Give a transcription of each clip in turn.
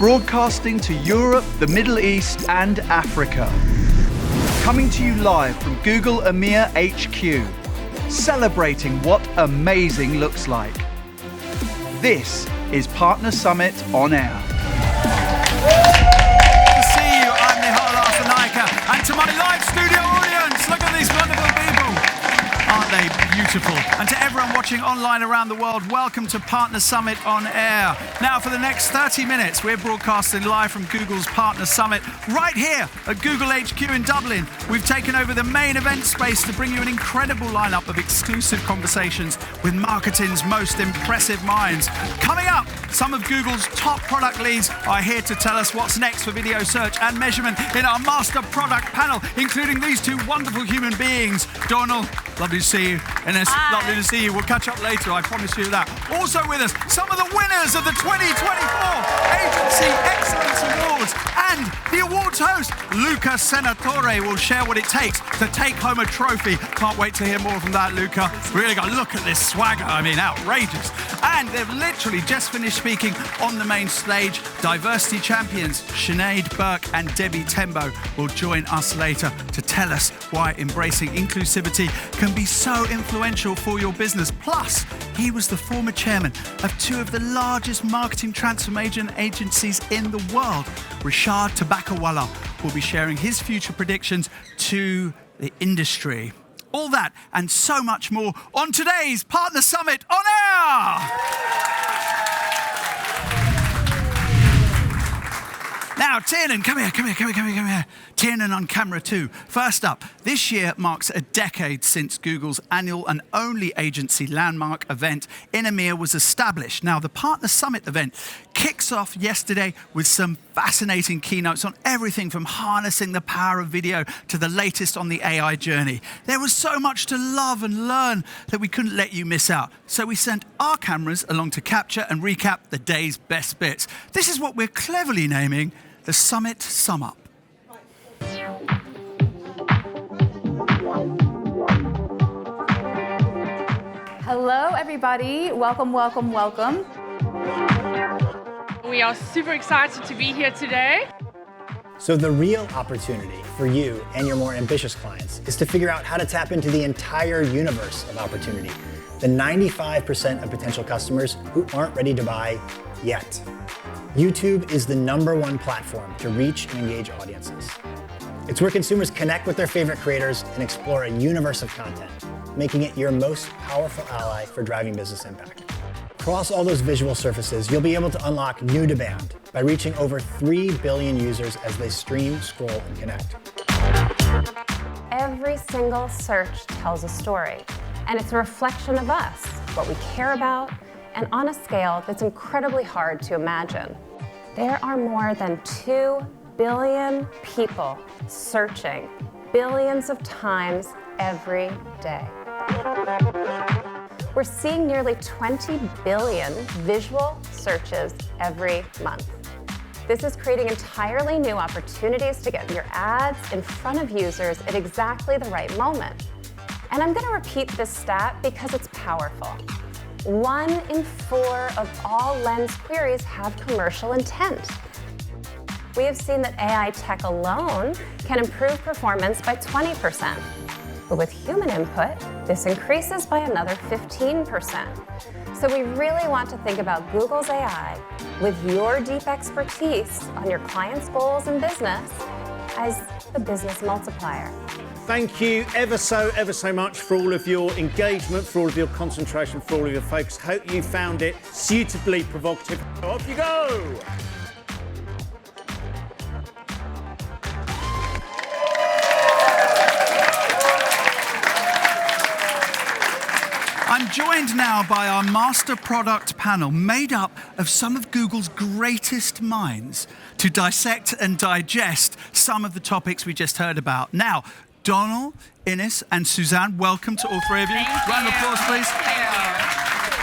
broadcasting to Europe, the Middle East, and Africa. Coming to you live from Google EMEA HQ, celebrating what amazing looks like. This is Partner Summit on Air. Good to see you. I'm Nihala, and to my live studio audience, look at these wonderful people. Aren't they beautiful? And to everyone watching online around the world, welcome to Partner Summit on Air. Now, for the next 30 minutes, we're broadcasting live from Google's Partner Summit right here at Google HQ in Dublin. We've taken over the main event space to bring you an incredible lineup of exclusive conversations with marketing's most impressive minds. Coming up, some of Google's top product leads are here to tell us what's next for video search and measurement in our master product panel, including these two wonderful human beings. Donald, lovely to see you. Ines, lovely to see you. We'll catch up later, I promise you that. Also with us, some of the winners of the 2024 Agency Excellence Awards. And the awards host, Luca Senatore, will share what it takes to take home a trophy. Can't wait to hear more from that, Luca. Really got to look at this swagger. I mean, outrageous. And they've literally just finished speaking on the main stage. Diversity champions Sinead Burke and Debbie Tembo will join us later to tell us why embracing inclusivity can be so influential for your business. Plus, he was the former chairman of two of the largest marketing transformation agencies in the world. Rishad Tabakawala will be sharing his future predictions to the industry. All that and so much more on today's Partner Summit on Air. Now, Tiernan, come here. Tiernan on camera too. First up, this year marks a decade since Google's annual and only agency landmark event in EMEA was established. Now, the Partner Summit event kicks off yesterday with some fascinating keynotes on everything from harnessing the power of video to the latest on the AI journey. There was so much to love and learn that we couldn't let you miss out. So we sent our cameras along to capture and recap the day's best bits. This is what we're cleverly naming the Summit Sum Up. Hello, everybody. Welcome. We are super excited to be here today. So the real opportunity for you and your more ambitious clients is to figure out how to tap into the entire universe of opportunity, the 95% of potential customers who aren't ready to buy yet. YouTube is the #1 platform to reach and engage audiences. It's where consumers connect with their favorite creators and explore a universe of content, making it your most powerful ally for driving business impact. Across all those visual surfaces, you'll be able to unlock new demand by reaching over 3 billion users as they stream, scroll, and connect. Every single search tells a story, and it's a reflection of us, what we care about, and on a scale that's incredibly hard to imagine. There are more than 2 billion people searching billions of times every day. We're seeing nearly 20 billion visual searches every month. This is creating entirely new opportunities to get your ads in front of users at exactly the right moment. And I'm going to repeat this stat because it's powerful. 1 in 4 of all Lens queries have commercial intent. We have seen that AI tech alone can improve performance by 20%. But with human input, this increases by another 15%. So we really want to think about Google's AI with your deep expertise on your clients' goals and business as the business multiplier. Thank you ever so much for all of your engagement, for all of your concentration, for all of your focus. Hope you found it suitably provocative. Off you go! I'm joined now by our master product panel, made up of some of Google's greatest minds to dissect and digest some of the topics we just heard about. Now, Donald, Ines, and Suzanne, welcome to all three of you. Round of applause, please.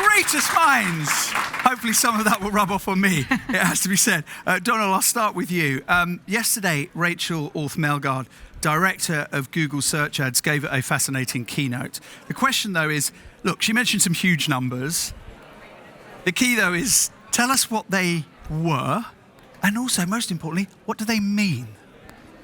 Greatest minds. Hopefully some of that will rub off on me, it has to be said. Donald, I'll start with you. Yesterday, Rachel Orth-Melgard, Director of Google Search Ads, gave a fascinating keynote. The question, though, is, look, she mentioned some huge numbers. The key, though, is tell us what they were And also, most importantly, what do they mean?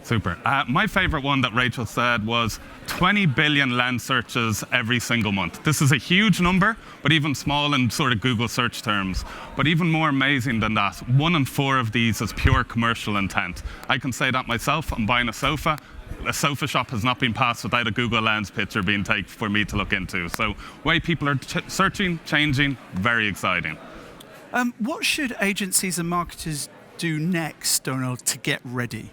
Super. My favorite one that Rachel said was 20 billion lens searches every single month. This is a huge number, but even small in sort of Google search terms. But even more amazing than that, 1 in 4 of these is pure commercial intent. I can say that myself. I'm buying a sofa. A sofa shop has not been passed without a Google Lens picture being taken for me to look into. So way people are searching, changing, very exciting. What should agencies and marketers do next, Donald, to get ready?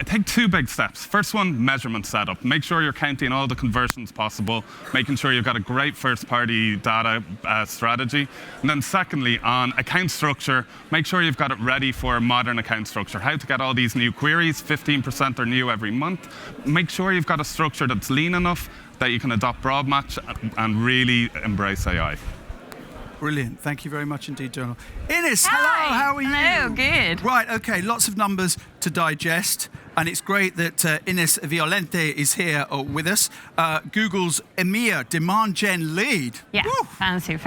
Take 2 big steps. First one, measurement setup. Make sure you're counting all the conversions possible, making sure you've got a great first-party data strategy. And then secondly, on account structure, make sure you've got it ready for modern account structure. How to get all these new queries, 15% are new every month. Make sure you've got a structure that's lean enough that you can adopt broad match and really embrace AI. Brilliant. Thank you very much indeed, Donald. Ines, Hi. hello. How are you? Hello, good. Right, okay, lots of numbers to digest. And it's great that Ines Violente is here with us, Google's EMEA demand gen lead. Yeah, Woo! fancy.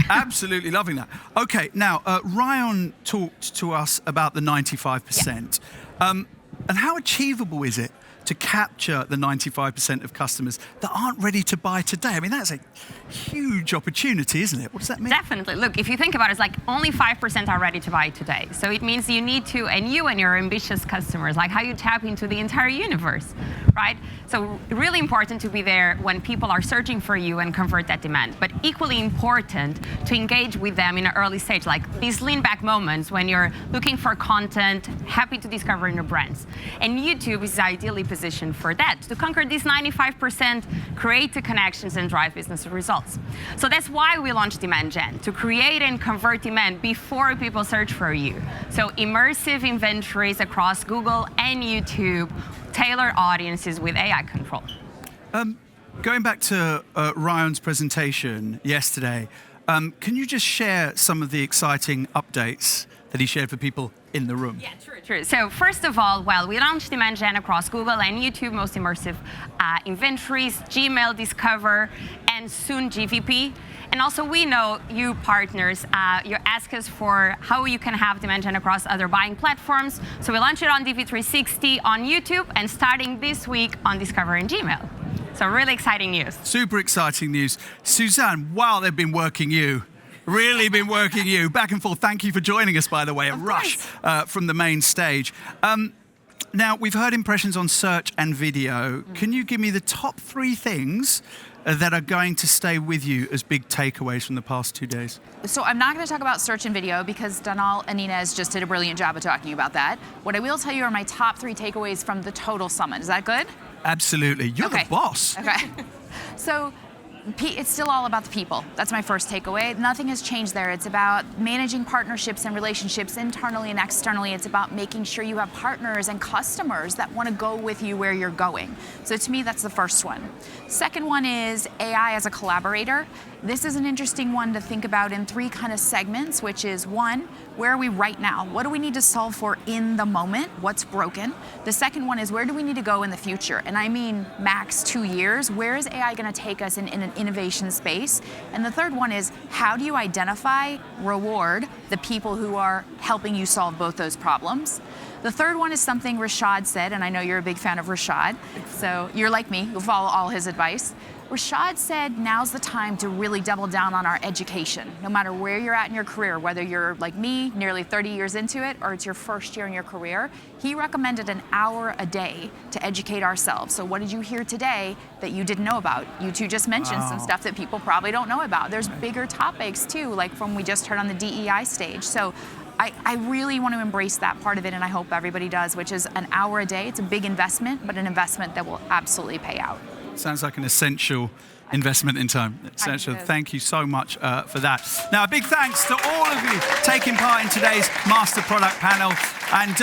Absolutely loving that. Okay, now, Ryan talked to us about the 95%. Yeah. And how achievable is it to capture the 95% of customers that aren't ready to buy today? I mean, that's a huge opportunity, isn't it? What does that mean? Definitely. Look, if you think about it, it's like only 5% are ready to buy today. So it means you need to, and you and your ambitious customers, like how you tap into the entire universe, right? So really important to be there when people are searching for you and convert that demand. But equally important to engage with them in an early stage, like these lean back moments when you're looking for content, happy to discover new brands. And YouTube is ideally positioned for that, to conquer these 95%, create the connections and drive business results. So that's why we launched Demand Gen, to create and convert demand before people search for you. So immersive inventories across Google and YouTube, tailor audiences with AI control. Going back to Ryan's presentation yesterday, can you just share some of the exciting updates that he shared for people in the room? Yeah, true. So first of all, we launched Demand Gen across Google and YouTube, most immersive inventories, Gmail, Discover, and soon GVP. And also we know you partners, you ask us for how you can have Demand Gen across other buying platforms. So we launched it on DV360 on YouTube and starting this week on Discover and Gmail. So really exciting news. Super exciting news. Suzanne, wow, they've been working you. Really been working you. Back and forth. Thank you for joining us, by the way, a rush from the main stage. Now, we've heard impressions on search and video. Can you give me the top 3 things that are going to stay with you as big takeaways from the past 2 days? So I'm not going to talk about search and video because Donald and Ines just did a brilliant job of talking about that. What I will tell you are my top 3 takeaways from the total summit. Is that good? Absolutely. You're the boss. Okay. So it's still all about the people. That's my first takeaway. Nothing has changed there. It's about managing partnerships and relationships internally and externally. It's about making sure you have partners and customers that want to go with you where you're going. So to me, that's the first one. Second one is AI as a collaborator. This is an interesting one to think about in 3 kind of segments, which is 1, where are we right now? What do we need to solve for in the moment? What's broken? The second one is where do we need to go in the future? And I mean max 2 years. Where is AI going to take us in an innovation space? And the third one is how do you identify, reward the people who are helping you solve both those problems? The third one is something Rashad said, and I know you're a big fan of Rashad, so you're like me, you'll follow all his advice. Rashad said now's the time to really double down on our education, no matter where you're at in your career, whether you're like me, nearly 30 years into it, or it's your first year in your career. He recommended an hour a day to educate ourselves. So what did you hear today that you didn't know about? You two just mentioned some stuff that people probably don't know about. There's bigger topics too, like from we just heard on the DEI stage. So I really want to embrace that part of it, and I hope everybody does, which is an hour a day. It's a big investment, but an investment that will absolutely pay out. Sounds like an essential investment in time. Essential. Thank you so much for that. Now, a big thanks to all of you taking part in today's Master Product Panel. And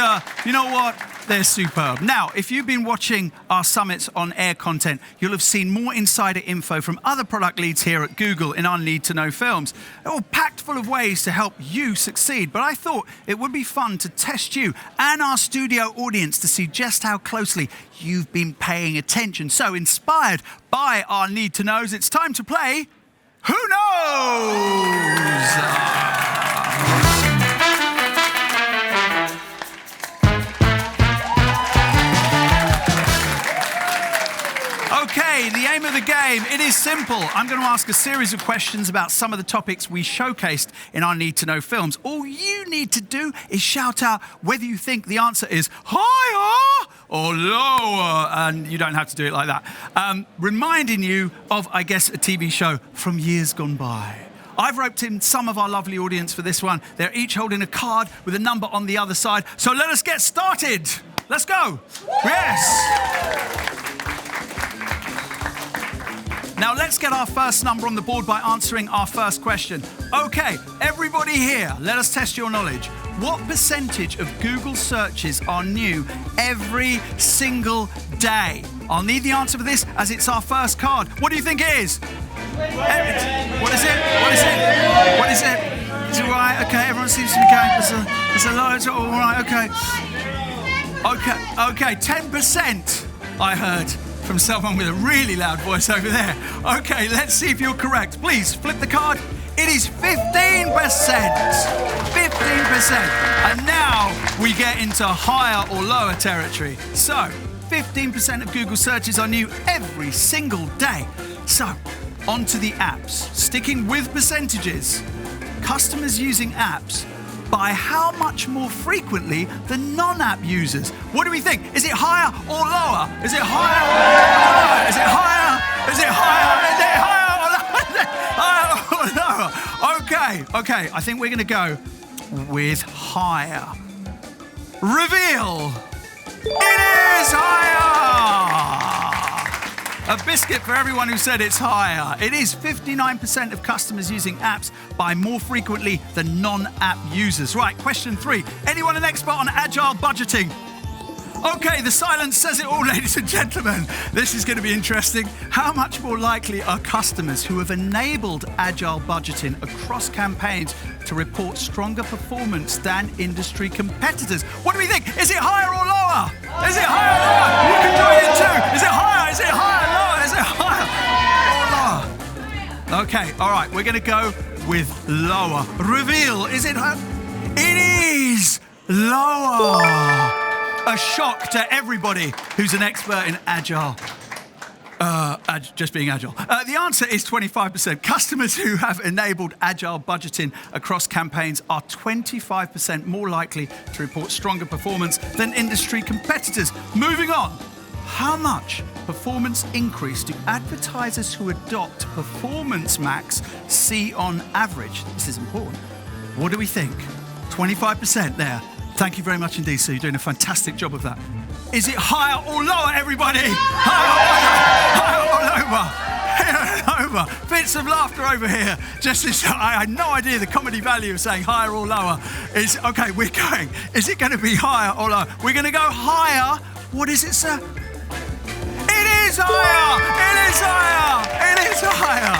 you know what? They're superb. Now, if you've been watching our Summits on Air content, you'll have seen more insider info from other product leads here at Google in our Need to Know films. They're all packed full of ways to help you succeed. But I thought it would be fun to test you and our studio audience to see just how closely you've been paying attention. So, inspired by our Need to Knows, it's time to play Who Knows? game. It is simple. I'm going to ask a series of questions about some of the topics we showcased in our Need to Know films. All you need to do is shout out whether you think the answer is higher or lower, and you don't have to do it like that. Reminding you of, I guess, a TV show from years gone by. I've roped in some of our lovely audience for this one. They're each holding a card with a number on the other side. So let us get started. Let's go. Yes. Now let's get our first number on the board by answering our first question. Okay, everybody here, let us test your knowledge. What percentage of Google searches are new every single day? I'll need the answer for this as it's our first card. What do you think it is? What is it? What is it? What is it? Is it right? Okay, everyone seems to be going. There's a lot. It's all right. Okay. Okay. 10%. I heard from someone with a really loud voice over there. Okay, let's see if you're correct. Please flip the card. It is 15%. 15%. And now we get into higher or lower territory. So, 15% of Google searches are new every single day. So, onto the apps. Sticking with percentages, customers using apps buy how much more frequently than non-app users? What do we think? Is it higher or lower? Is it higher or lower? Is it higher? Is it higher? Is it higher or lower? Is it higher or lower? Okay. I think we're going to go with higher. Reveal. It is higher. A biscuit for everyone who said it's higher. It is 59% of customers using apps buy more frequently than non-app users. Right, question 3. Anyone an expert on agile budgeting? Okay, the silence says it all, ladies and gentlemen. This is going to be interesting. How much more likely are customers who have enabled agile budgeting across campaigns to report stronger performance than industry competitors? What do we think? Is it higher or lower? Is it higher or lower? You can join in too. Is it higher? Is it higher? Lower? Is it higher or lower? Okay, all right, we're going to go with lower. Reveal, is it higher? It is lower. A shock to everybody who's an expert in agile. Just being agile. The answer is 25%. Customers who have enabled agile budgeting across campaigns are 25% more likely to report stronger performance than industry competitors. Moving on. How much performance increase do advertisers who adopt Performance Max see on average? This is important. What do we think? 25% there. Thank you very much indeed, Sue. You're doing a fantastic job of that. Is it higher or lower, everybody? Higher or lower? Bits of laughter over here. I had no idea the comedy value of saying higher or lower. Okay, we're going. Is it going to be higher or lower? We're going to go higher. What is it, sir? It is higher! It is higher! It is higher!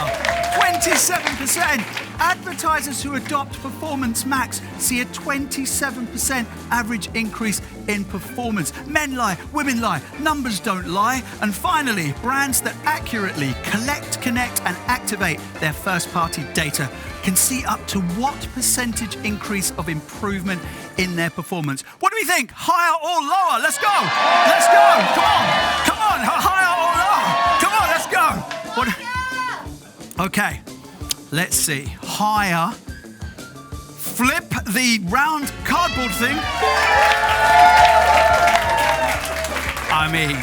27%. Advertisers who adopt Performance Max see a 27% average increase in performance. Men lie, women lie, numbers don't lie. And finally, brands that accurately collect, connect, and activate their first-party data can see up to what percentage increase of improvement in their performance. What do we think? Higher or lower? Let's go! Let's go! Come on! Higher or lower? Come on, let's go! Okay. Let's see. Higher. Flip the round cardboard thing. I mean,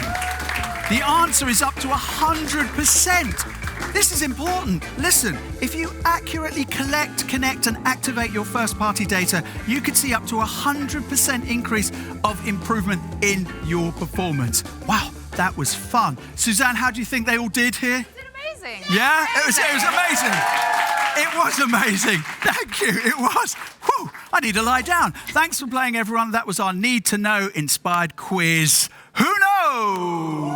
the answer is up to 100%. This is important. Listen, if you accurately collect, connect, and activate your first-party data, you could see up to 100% increase of improvement in your performance. Wow, that was fun. Suzanne, how do you think they all did here? Amazing. Yeah, it was amazing. It was amazing. Thank you. It was. Whew, I need to lie down. Thanks for playing, everyone. That was our Need to Know inspired quiz. Who knows?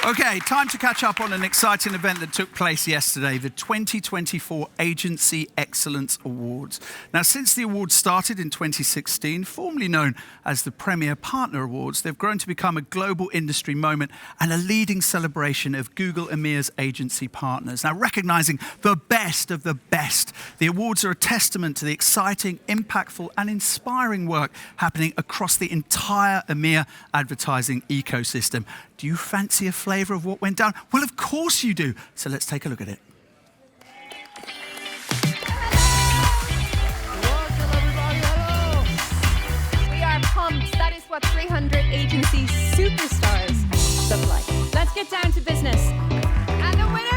Okay, time to catch up on an exciting event that took place yesterday, the 2024 Agency Excellence Awards. Now, since the awards started in 2016, formerly known as the Premier Partner Awards, they've grown to become a global industry moment and a leading celebration of Google EMEA's agency partners. Now, recognizing the best of the best, the awards are a testament to the exciting, impactful, and inspiring work happening across the entire EMEA advertising ecosystem. Do you fancy a flavour of what went down? Well, of course you do. So let's take a look at it. Welcome, everybody. Hello. We are pumped. That is what 300 agency superstars look like. Let's get down to business. And the winner?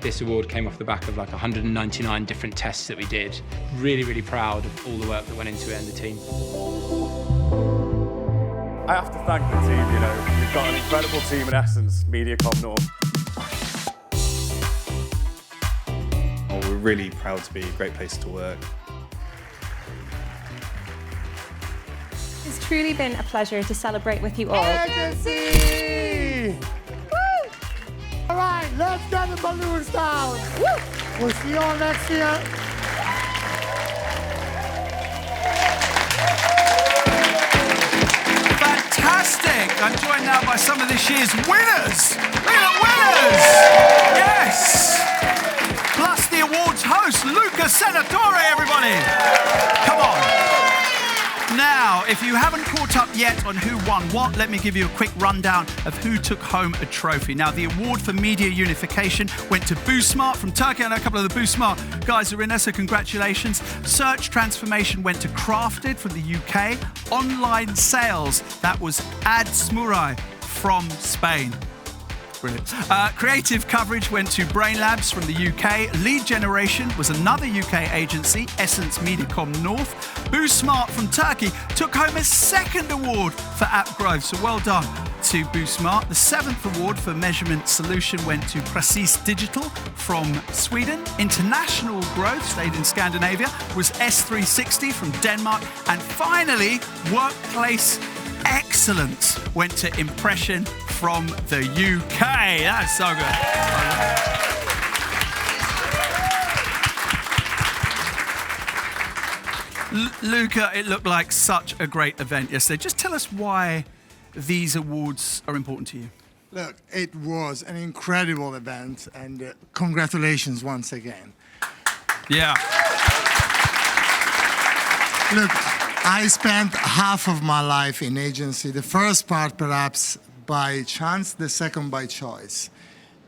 This award came off the back of like 199 different tests that we did. Really, really proud of all the work that went into it and the team. I have to thank the team, you know. We've got an incredible team in Essence, MediaCom North. Well, we're really proud to be a great place to work. It's truly been a pleasure to celebrate with you all. Agency! Woo! All right, let's get the balloons down. Woo! We'll see you all next year. Fantastic! I'm joined now by some of this year's winners. Look at the winners! Yes! Plus the awards host, Luca Senatore, everybody! Come on. Now, if you haven't caught up yet on who won what, let me give you a quick rundown of who took home a trophy. Now, the award for media unification went to BooSmart from Turkey. I know a couple of the BooSmart guys are in there, so congratulations. Search transformation went to Crafted from the UK. Online sales, that was AdSmurai from Spain. Brilliant. Creative coverage went to Brain Labs from the UK. Lead generation was another UK agency, Essence MediaCom North. BooSmart from Turkey took home a second award for app growth, so well done to BooSmart. The 7th award for measurement solution went to Precis Digital from Sweden. International growth, stayed in Scandinavia, was S360 from Denmark. And finally, workplace excellence went to Impression from the UK. That's so good. Luca, it looked like such a great event yesterday. Just tell us why these awards are important to you. Look, it was an incredible event, and congratulations once again. Yeah. Look, I spent half of my life in agency. The first part, perhaps, by chance, the second by choice.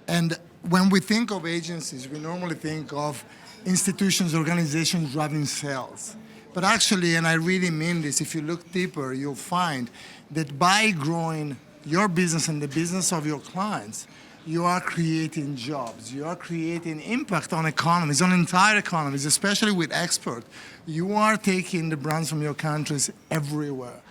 And when we think of agencies, we normally think of institutions, organizations driving sales. But actually, and I really mean this, if you look deeper, you'll find that by growing your business and the business of your clients, you are creating jobs, you are creating impact on economies, on entire economies, especially with export. You are taking the brands from your countries everywhere.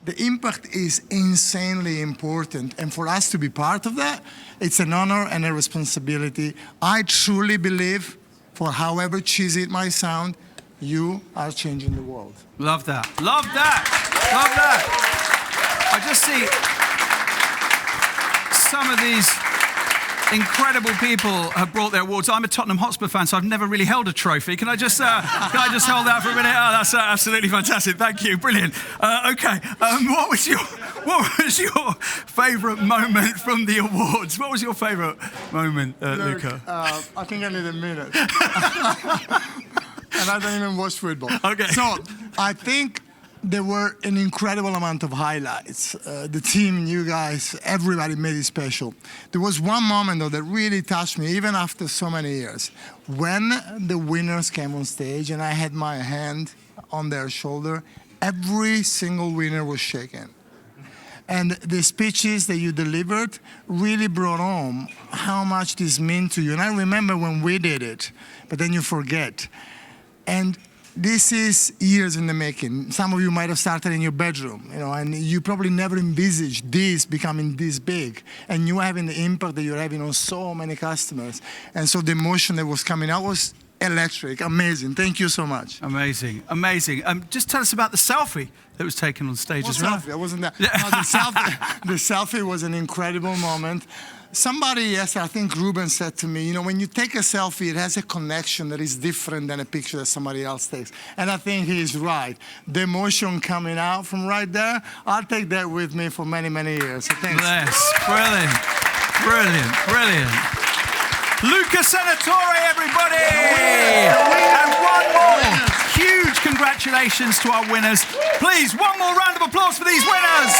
The impact is insanely important, and for us to be part of that, it's an honor and a responsibility. I truly believe, for however cheesy it might sound, you are changing the world. Love that. Love that. Love that. I just see some of these incredible people have brought their awards. I'm a Tottenham Hotspur fan, so I've never really held a trophy. Can I just hold that for a minute? Oh, that's absolutely fantastic. Thank you. Brilliant. Okay. What was your favourite moment from the awards? What was your favourite moment, Luca? I think I need a minute. And I don't even watch football. Okay. So I think there were an incredible amount of highlights. The team, you guys, everybody made it special. There was one moment, though, that really touched me, even after so many years. When the winners came on stage and I had my hand on their shoulder, every single winner was shaken. And the speeches that you delivered really brought home how much this meant to you. And I remember when we did it, but then you forget. And this is years in the making. Some of you might have started in your bedroom, and you probably never envisaged this becoming this big. And you having the impact that you're having on so many customers. And so the emotion that was coming out was electric. Amazing. Thank you so much. Amazing, amazing. Just tell us about the selfie that was taken on stage as well. Selfie? I wasn't there. No, the selfie was an incredible moment. Somebody yesterday, I think Ruben said to me, you know, when you take a selfie, it has a connection that is different than a picture that somebody else takes. And I think he's right. The emotion coming out from right there, I'll take that with me for many, many years. So thanks. Yes, brilliant, brilliant, brilliant. Luca Senatore, everybody! And one more. Huge congratulations to our winners. Please, one more round of applause for these winners.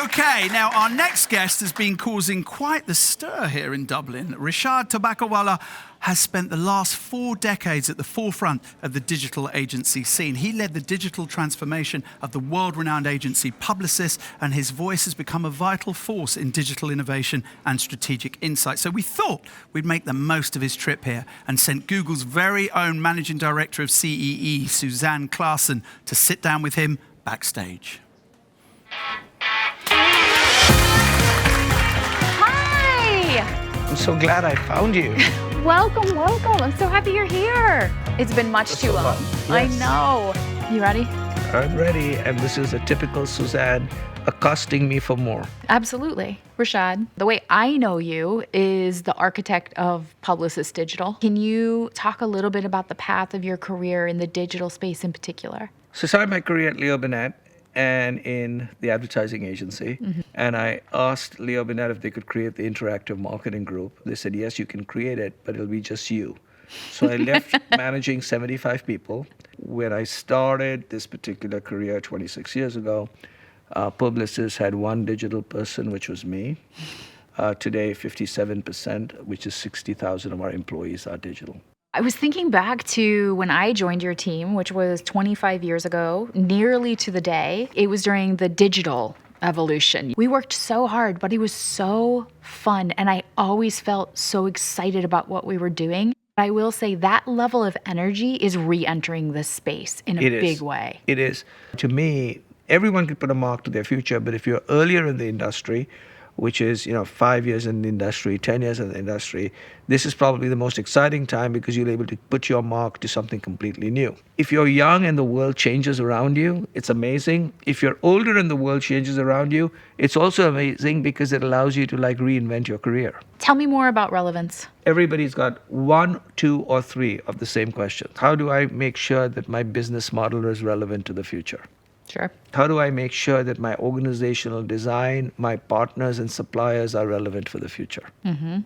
Okay, now our next guest has been causing quite the stir here in Dublin. Rishad Tabakawala has spent the last 4 decades at the forefront of the digital agency scene. He led the digital transformation of the world-renowned agency Publicis, and his voice has become a vital force in digital innovation and strategic insight. So we thought we'd make the most of his trip here and sent Google's very own Managing Director of CEE, Suzanne Klassen, to sit down with him backstage. I'm so glad I found you. Welcome, welcome. I'm so happy you're here. It's been much too long. Yes. I know. You ready? I'm ready, and this is a typical Suzanne accosting me for more. Absolutely. Rishad, the way I know you is the architect of Publicis Digital. Can you talk a little bit about the path of your career in the digital space in particular? So I started my career at Leo Burnett and in the advertising agency. Mm-hmm. And I asked Leo Burnett if they could create the interactive marketing group. They said, yes, you can create it, but it'll be just you. So I left managing 75 people. When I started this particular career 26 years ago, Publicis had one digital person, which was me. Today, 57%, which is 60,000 of our employees are digital. I was thinking back to when I joined your team, which was 25 years ago, nearly to the day. It was during the digital evolution. We worked so hard, but it was so fun, and I always felt so excited about what we were doing. I will say that level of energy is re-entering this space in a big way. It is. To me, everyone can put a mark to their future, but if you're earlier in the industry, which is 5 years in the industry, 10 years in the industry, this is probably the most exciting time because you're able to put your mark to something completely new. If you're young and the world changes around you, it's amazing. If you're older and the world changes around you, it's also amazing because it allows you to reinvent your career. Tell me more about relevance. Everybody's got 1, 2, or 3 of the same questions. How do I make sure that my business model is relevant to the future? Sure. How do I make sure that my organizational design, my partners and suppliers are relevant for the future? Mm-hmm.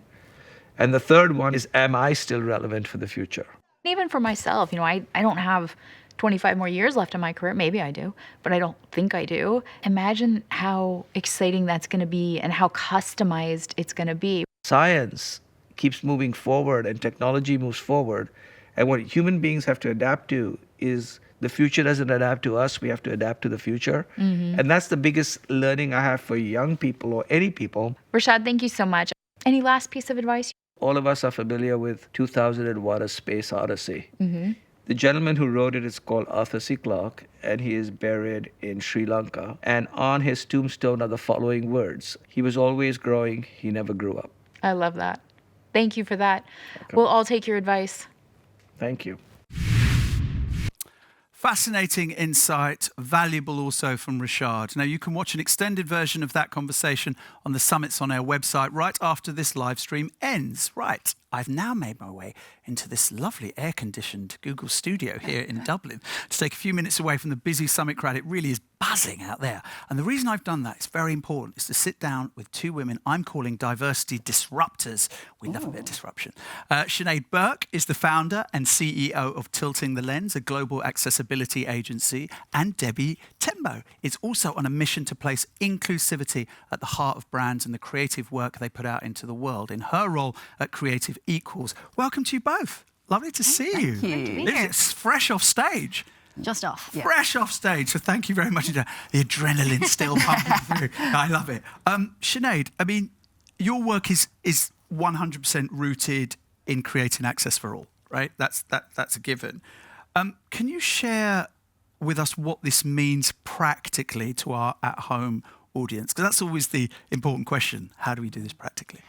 And the third one is, am I still relevant for the future? Even for myself, I don't have 25 more years left in my career. Maybe I do, but I don't think I do. Imagine how exciting that's going to be and how customized it's going to be. Science keeps moving forward and technology moves forward. And what human beings have to adapt to is the future doesn't adapt to us, we have to adapt to the future. Mm-hmm. And that's the biggest learning I have for young people or any people. Rishad, thank you so much. Any last piece of advice? All of us are familiar with 2001: A Space Odyssey. Mm-hmm. The gentleman who wrote it is called Arthur C. Clarke, and he is buried in Sri Lanka. And on his tombstone are the following words: he was always growing, he never grew up. I love that. Thank you for that. We'll all take your advice. Thank you. Fascinating insight, valuable also from Rishad. Now, you can watch an extended version of that conversation on the Summits on Air website right after this live stream ends. Right, I've now made my way into this lovely air-conditioned Google studio here in Dublin to take a few minutes away from the busy Summit crowd. It really is buzzing out there. And the reason I've done that, it's very important, is to sit down with 2 women I'm calling diversity disruptors. We love a bit of disruption. Sinead Burke is the founder and CEO of Tilting the Lens, a global accessibility agency. And Debbie Tembo is also on a mission to place inclusivity at the heart of brands and the creative work they put out into the world in her role at Creative Equals. Welcome to you both. Lovely to see you. Thank you. It's fresh off stage. Just off. Yeah. Fresh off stage, so thank you very much. The adrenaline still pumping through. I love it. Sinead, I mean, your work is 100% rooted in creating access for all, right? That's a given. Can you share with us what this means practically to our at-home audience? Because that's always the important question. How do we do this practically?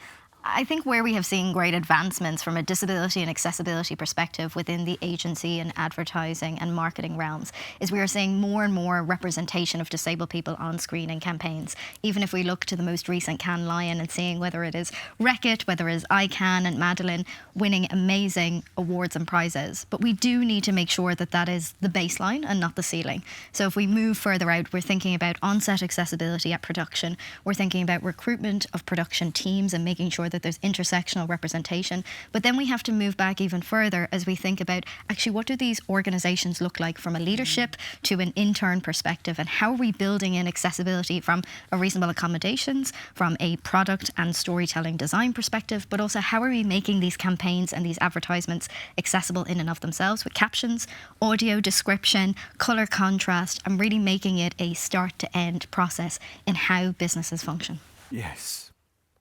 I think where we have seen great advancements from a disability and accessibility perspective within the agency and advertising and marketing realms is we are seeing more and more representation of disabled people on screen in campaigns. Even if we look to the most recent Cannes Lion and seeing whether it is Wreck-It, whether it is ICANN and Madeline winning amazing awards and prizes. But we do need to make sure that that is the baseline and not the ceiling. So if we move further out, we're thinking about on-set accessibility at production. We're thinking about recruitment of production teams and making sure that there's intersectional representation. But then we have to move back even further as we think about actually what do these organizations look like from a leadership to an intern perspective, and how are we building in accessibility from a reasonable accommodations, from a product and storytelling design perspective, but also how are we making these campaigns and these advertisements accessible in and of themselves with captions, audio description, color contrast, and really making it a start to end process in how businesses function. Yes,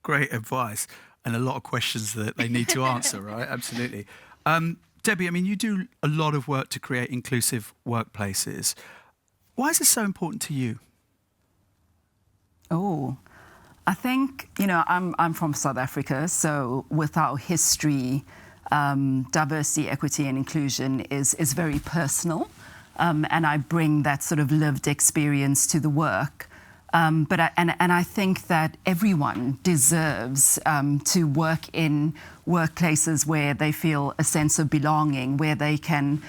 great advice. And a lot of questions that they need to answer, right? Absolutely. Debbie, I mean, you do a lot of work to create inclusive workplaces. Why is this so important to you? Oh, I think, you know, I'm from South Africa, so with our history, diversity, equity and inclusion is very personal. And I bring that sort of lived experience to the work. But I think that everyone deserves to work in workplaces where they feel a sense of belonging, where they can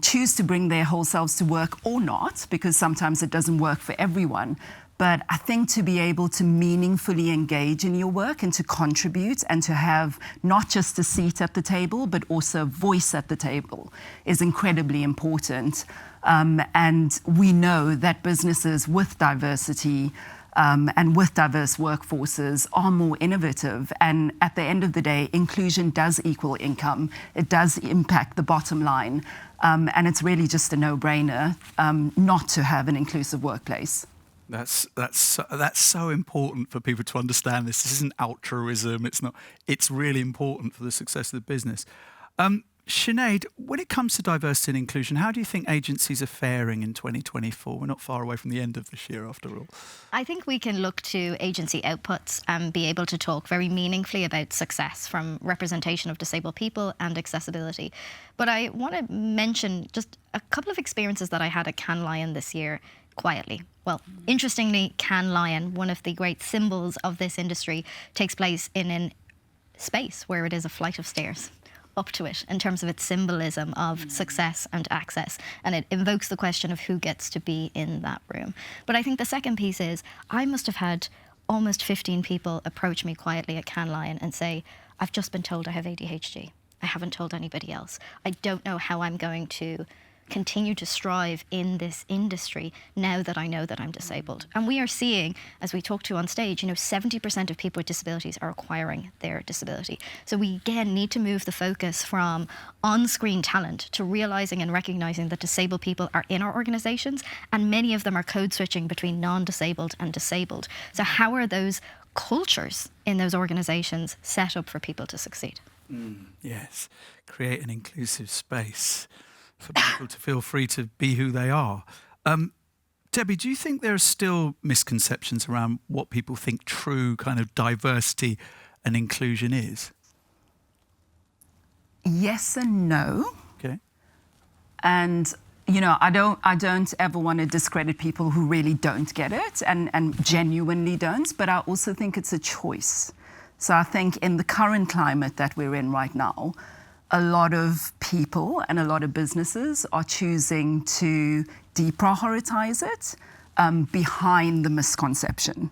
choose to bring their whole selves to work or not, because sometimes it doesn't work for everyone. But I think to be able to meaningfully engage in your work and to contribute and to have not just a seat at the table, but also a voice at the table is incredibly important. And we know that businesses with diversity and with diverse workforces are more innovative. And at the end of the day, inclusion does equal income. It does impact the bottom line. And it's really just a no-brainer not to have an inclusive workplace. That's so important for people to understand this. This isn't altruism. It's not. It's really important for the success of the business. Sinead, when it comes to diversity and inclusion, how do you think agencies are faring in 2024? We're not far away from the end of this year, after all. I think we can look to agency outputs and be able to talk very meaningfully about success from representation of disabled people and accessibility. But I want to mention just a couple of experiences that I had at Cannes Lion this year quietly. Well, interestingly, Cannes Lion, one of the great symbols of this industry, takes place in a space where it is a flight of stairs up to it in terms of its symbolism of success and access. And it invokes the question of who gets to be in that room. But I think the second piece is I must have had almost 15 people approach me quietly at Cannes Lion and say, I've just been told I have ADHD. I haven't told anybody else. I don't know how I'm going to continue to strive in this industry now that I know that I'm disabled. And we are seeing, as we talk to on stage, 70% of people with disabilities are acquiring their disability. So we again need to move the focus from on-screen talent to realizing and recognizing that disabled people are in our organizations, and many of them are code switching between non-disabled and disabled. So how are those cultures in those organizations set up for people to succeed? Yes, create an inclusive space for people to feel free to be who they are. Debbie, do you think there are still misconceptions around what people think true kind of diversity and inclusion is? Yes and no. Okay. And I don't ever want to discredit people who really don't get it and genuinely don't, but I also think it's a choice. So I think in the current climate that we're in right now, a lot of people and a lot of businesses are choosing to deprioritize it behind the misconception.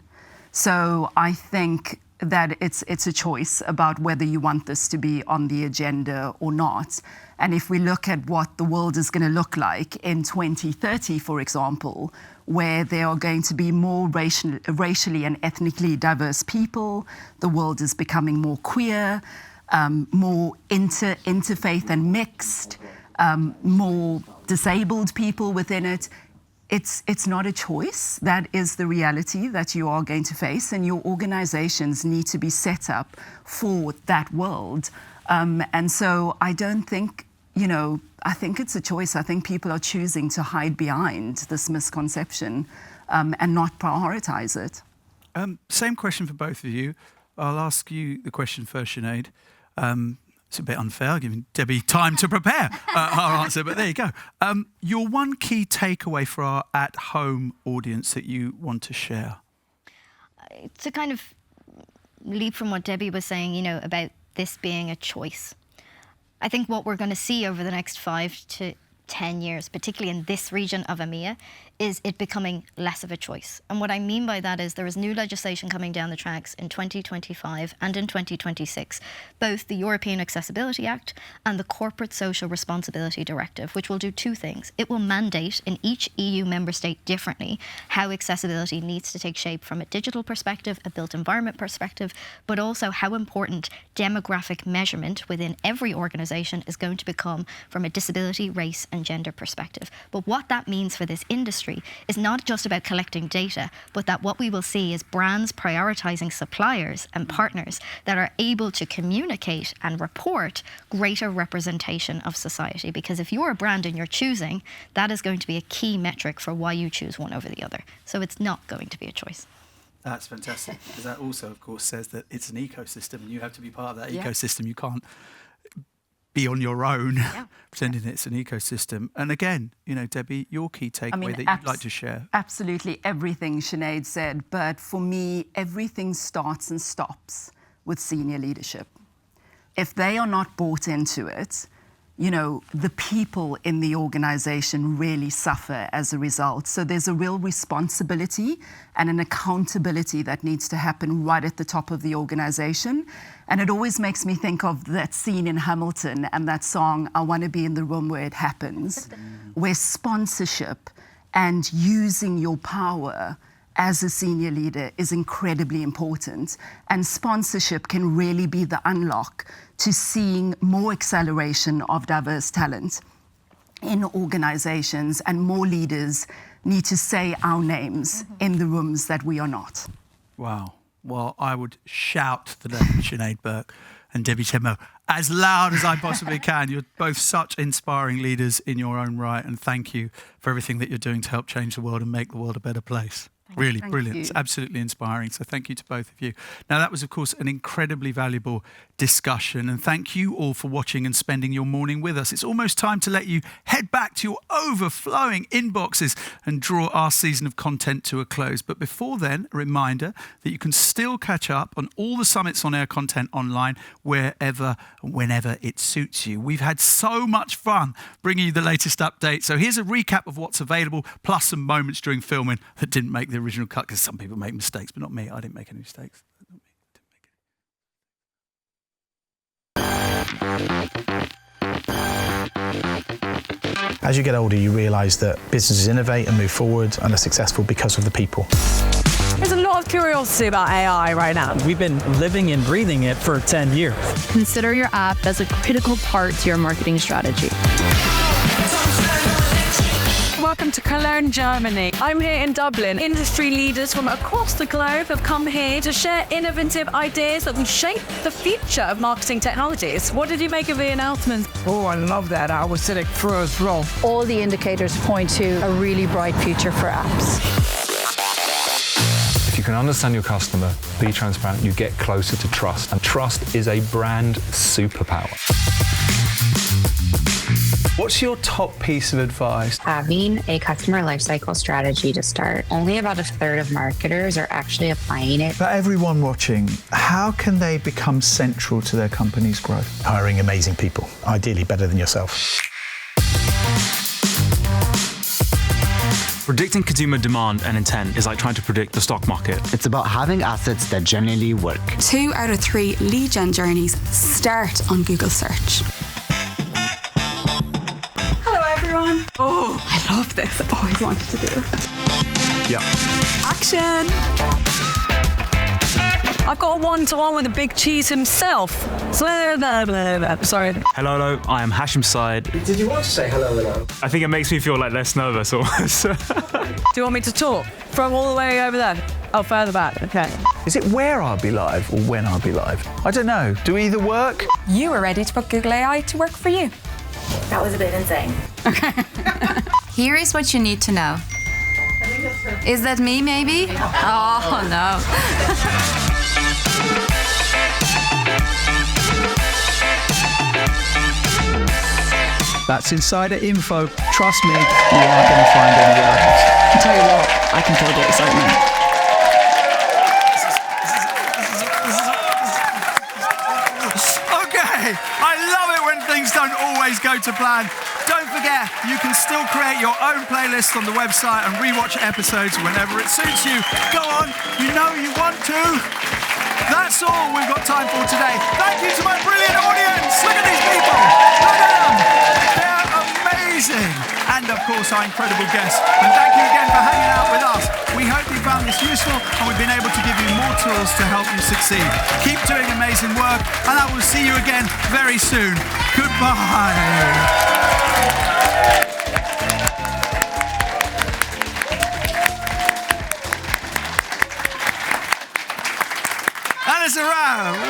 So I think that it's a choice about whether you want this to be on the agenda or not. And if we look at what the world is going to look like in 2030, for example, where there are going to be more racially and ethnically diverse people, the world is becoming more queer, more interfaith and mixed, more disabled people within it. It's not a choice. That is the reality that you are going to face, and your organizations need to be set up for that world. And so I don't think, I think it's a choice. I think people are choosing to hide behind this misconception and not prioritize it. Same question for both of you. I'll ask you the question first, Sinead. It's a bit unfair, giving Debbie time to prepare our answer, but there you go. Your one key takeaway for our at-home audience that you want to share? To kind of leap from what Debbie was saying, you know, about this being a choice. I think what we're going to see over the next 5 to 10 years, particularly in this region of EMEA, is it becoming less of a choice. And what I mean by that is there is new legislation coming down the tracks in 2025 and in 2026, both the European Accessibility Act and the Corporate Social Responsibility Directive, which will do two things. It will mandate in each EU member state differently how accessibility needs to take shape from a digital perspective, a built environment perspective, but also how important demographic measurement within every organisation is going to become from a disability, race and gender perspective. But what that means for this industry is not just about collecting data, but that what we will see is brands prioritising suppliers and partners that are able to communicate and report greater representation of society. Because if you're a brand and you're choosing, that is going to be a key metric for why you choose one over the other. So it's not going to be a choice. That's fantastic, because that also, of course, says that it's an ecosystem and you have to be part of that Yeah. ecosystem. You can't be on your own pretending it's an ecosystem. And again, you know, Debbie, your key takeaway that you'd like to share. Absolutely everything Sinead said, but for me, everything starts and stops with senior leadership. If they are not bought into it, you know, the people in the organisation really suffer as a result. So there's a real responsibility and an accountability that needs to happen right at the top of the organisation. And it always makes me think of that scene in Hamilton and that song, I Want to Be in the Room Where It Happens, where sponsorship and using your power as a senior leader is incredibly important. And sponsorship can really be the unlock to seeing more acceleration of diverse talent in organizations, and more leaders need to say our names in the rooms that we are not. Wow. Well, I would shout the name of Sinead Burke and Debbie Chemo as loud as I possibly can. You're both such inspiring leaders in your own right, and thank you for everything that you're doing to help change the world and make the world a better place. Really brilliant. It's absolutely inspiring. So thank you to both of you. Now, that was, of course, an incredibly valuable discussion. And thank you all for watching and spending your morning with us. It's almost time to let you head back to your overflowing inboxes and draw our season of content to a close. But before then, a reminder that you can still catch up on all the Summits on Air content online wherever and whenever it suits you. We've had so much fun bringing you the latest updates. So here's a recap of what's available, plus some moments during filming that didn't make the original cut, because some people make mistakes, but not me. I didn't make any mistakes. As you get older, you realise that businesses innovate and move forward and are successful because of the people. There's a lot of curiosity about AI right now. We've been living and breathing it for 10 years. Consider your app as a critical part to your marketing strategy. Welcome to Cologne, Germany. I'm here in Dublin. Industry leaders from across the globe have come here to share innovative ideas that will shape the future of marketing technologies. What did you make of the announcement? Oh, I love that. I was sitting first row. All the indicators point to a really bright future for apps. If you can understand your customer, be transparent, you get closer to trust. And trust is a brand superpower. What's your top piece of advice? Having a customer lifecycle strategy to start. Only about a third of marketers are actually applying it. For everyone watching, how can they become central to their company's growth? Hiring amazing people, ideally better than yourself. Predicting consumer demand and intent is like trying to predict the stock market. It's about having assets that genuinely work. 2 out of 3 lead gen journeys start on Google search. Everyone. Oh, I love this. I've always wanted to do it. Yeah. Action! I've got a one-to-one with the big cheese himself. Sorry. Hello, I am Hashim Syed. Did you want to say hello? I think it makes me feel like less nervous almost. Do you want me to talk? From all the way over there? Oh, further back, okay. Is it where I'll be live or when I'll be live? I don't know. Do either work? You are ready to put Google AI to work for you. That was a bit insane. Here is what you need to know. Is that me, maybe? Oh, no. That's insider info. Trust me, you aren't going to find anywhere else. I tell you what, I can feel the excitement. Okay, I love it when things don't always go to plan. Don't forget, you can still create your own playlist on the website and rewatch episodes whenever it suits you. Go on, you know you want to. That's all we've got time for today. Thank you to my brilliant audience. Look at these people. Look at them. They're amazing. And of course, our incredible guests. And thank you again for hanging out with us. We hope you found this useful and we've been able to give you more tools to help you succeed. Keep doing amazing work and I will see you again very soon. Goodbye. And it's a wrap.